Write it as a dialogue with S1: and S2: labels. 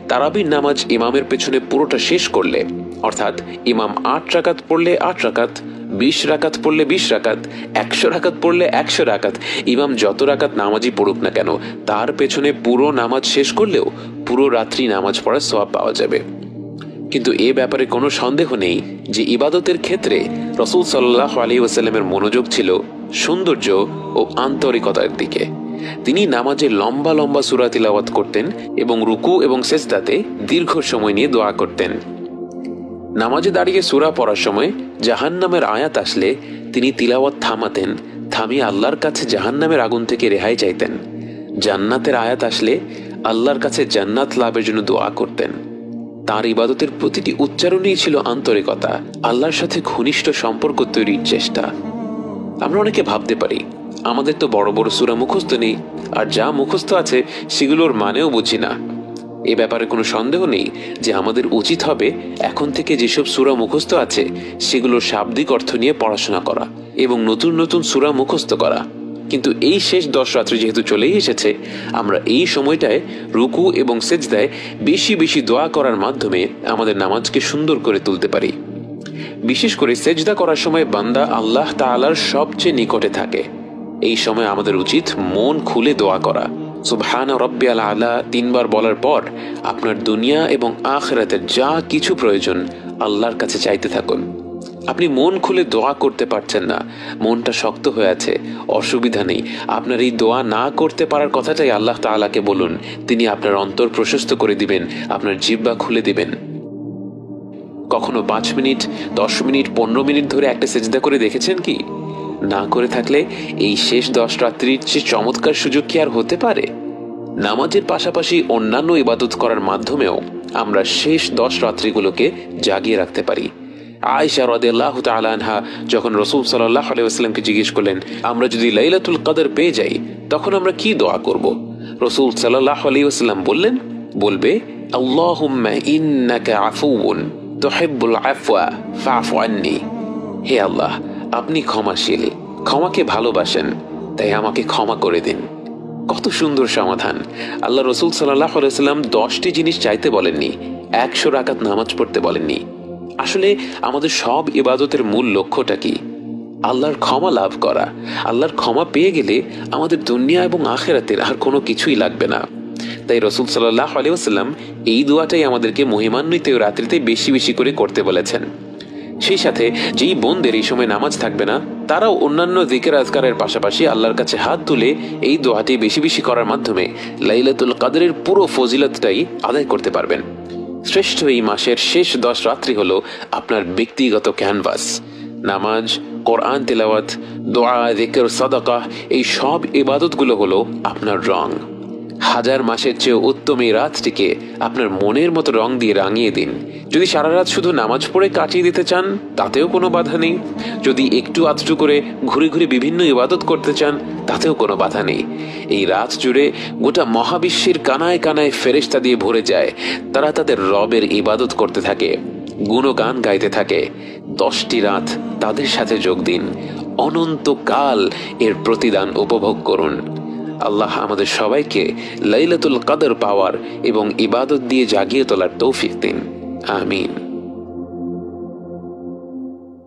S1: তারাবির নামাজ ইমামের পেছনে পুরোটা শেষ করলে, অর্থাৎ ইমাম 8 রাকাত পড়লে 8 রাকাত, 20 রাকাত পড়লে 20 রাকাত, 100 রাকাত পড়লে 100 রাকাত, ইমাম যত রাকাত নামাজই পড়ুক না কেন তার পেছনে পুরো নামাজ শেষ করলেও পুরো রাত্রি নামাজ পড়ার সওয়াব পাওয়া যাবে। কিন্তু এ ব্যাপারে কোনো সন্দেহ নেই যে ইবাদতের ক্ষেত্রে রাসূল সাল্লাল্লাহু আলাইহি ওয়াসাল্লামের মনোযোগ ছিল সৌন্দর্য ও আন্তরিকতার দিকে। তিনি নামাজে লম্বা লম্বা সূরা তিলাওয়াত করতেন এবং রুকু এবং সেজদাতে দীর্ঘ সময় নিয়ে দোয়া করতেন। নামাজে দাঁড়িয়ে সূরা পড়ার সময় জাহান্নামের আয়াত আসলে তিনি তিলাওয়াত থামাতেন, থামিয়ে আল্লাহর কাছে জাহান্নামের আগুন থেকে রেহাই চাইতেন। জান্নাতের আয়াত আসলে আল্লাহর কাছে জান্নাত লাভের জন্য দোয়া করতেন। তার ইবাদতের প্রতিটি উচ্চারণেই ছিল আন্তরিকতা, আল্লাহর সাথে ঘনিষ্ঠ সম্পর্ক তৈরির চেষ্টা। আমরা অনেকে ভাবতে পারি আমাদের তো বড় বড় সূরা মুখস্থ নেই, আর যা মুখস্থ আছে সেগুলোর মানেও বুঝি না। এ ব্যাপারে কোনো সন্দেহ নেই যে আমাদের উচিত হবে এখন থেকে যেসব সূরা মুখস্থ আছে সেগুলোর শাব্দিক অর্থ নিয়ে পড়াশোনা করা এবং নতুন নতুন সূরা মুখস্থ করা। কিন্তু এই শেষ 10 রাত্রি যেহেতু চলেই এসেছে, আমরা এই সময়টায় রুকু এবং সেজদায় বেশি বেশি দোয়া করার মাধ্যমে আমাদের নামাজকে সুন্দর করে তুলতে পারি। বিশেষ করে সেজদা করার সময় বান্দা আল্লাহ তাআলার সবচেয়ে নিকটে থাকে। এই সময় আমাদের উচিত মন খুলে দোয়া করা। সুবহান রাব্বিয়াল আলা 3 বার বলার পর আপনার দুনিয়া এবং আখিরাতের যা কিছু প্রয়োজন আল্লাহর কাছে চাইতে থাকুন। আপনি মন খুলে দোয়া করতে পারছেন না, মনটা শক্ত হয়ে আছে, অসুবিধা নেই। আপনার এই দোয়া না করতে পারার কথাটাই আল্লাহ তাআলাকে বলুন, তিনি আপনার অন্তর প্রশস্ত করে দিবেন, আপনার জিহ্বা খুলে দিবেন। কখনো 5 মিনিট, 10 মিনিট, 15 মিনিট ধরে একটা সেজদা করে দেখেছেন কি? না করে থাকলে এই শেষ 10 রাত্রির যে চমৎকার সুযোগ কি আর হতে পারে? নামাজের পাশাপাশি অন্যান্য ইবাদত করার মাধ্যমেও আমরা শেষ 10 রাত্রিগুলোকে জাগিয়ে রাখতে পারি। আয়েশা রাদিয়াল্লাহু তাআলা আনহা যখন রাসূল সাল্লাল্লাহু আলাইহি ওয়াসাল্লামকে জিজ্ঞেস করলেন, আমরা যদি লাইলাতুল কদর পেয়ে যাই তখন আমরা কি দোয়া করব? রাসূল সাল্লাল্লাহু আলাইহি ওয়াসাল্লাম বলবে আল্লাহুম্মা ইন্নাকা আফুউন তুহিব্বুল আফওয়া ফা'ফু আন্নী। হে আল্লাহ, আপনি ক্ষমাশীল, ক্ষমাকে ভালোবাসেন, তাই আমাকে ক্ষমা করে দিন। কত সুন্দর সমাধান! আল্লাহ রাসূল সাল্লাল্লাহু আলাইহি ওয়াসাল্লাম 10টি জিনিস চাইতে বলেননি, 100 রাকাত নামাজ পড়তে বলেননি। আসলে আমাদের সব ইবাদতের মূল লক্ষ্যটা কি? আল্লাহর ক্ষমা লাভ করা। আল্লাহর ক্ষমা পেয়ে গেলে আমাদের দুনিয়া এবং আখিরাতের আর কোনো কিছুই লাগবে না। তাই রাসূল সাল্লাল্লাহু আলাইহি ওয়াসাল্লাম এই দোয়াটাই আমাদেরকে মহিমান্বিত রাত্রিতে বেশি বেশি করে করতে বলেছেন। সেই সাথে যেই বোনদের এই সময় নামাজ থাকবে না, তারাও অন্যান্য জিকির আজকারের পাশাপাশি আল্লাহর কাছে হাত তুলে এই দোয়াটি বেশি বেশি করার মাধ্যমে লাইলাতুল কদরের পুরো ফজিলতটাই আদায় করতে পারবেন। শ্রেষ্ঠ এই মাসের শেষ 10 রাত্রি হলো আপনার ব্যক্তিগত ক্যানভাস। নামাজ, কোরআন তেলাওয়াত, দোয়া, জিকির, সাদাকা, এই সব ইবাদতগুলো হলো আপনার রং। 1000 মাসের চেয়ে উত্তম এই রাতটিকে আপনার মনের মতো রং দিয়ে রাঙিয়ে দিন। যদি সারা রাত শুধু নামাজ পড়ে কাটিয়ে দিতে চান তাতেও কোনো বাধা নেই। যদি একটু আধটু করে ঘুরে ঘুরে বিভিন্ন ইবাদত করতে চান তাতেও কোনো বাধা নেই। এই রাত জুড়ে গোটা মহাবিশ্বের কানায় কানায় ফেরেশতা দিয়ে ভরে যায়। তারা তাদের রবের ইবাদত করতে থাকে, গুণগান গাইতে থাকে। 10টি রাত তাদের সাথে যোগ দিন, অনন্তকাল এর প্রতিদান উপভোগ করুন। আল্লাহ আমাদের সবাইকে লাইলাতুল কদর পাওয়ার এবং ইবাদত দিয়ে জাগিয়ে তোলার তৌফিক দিন। আমিন।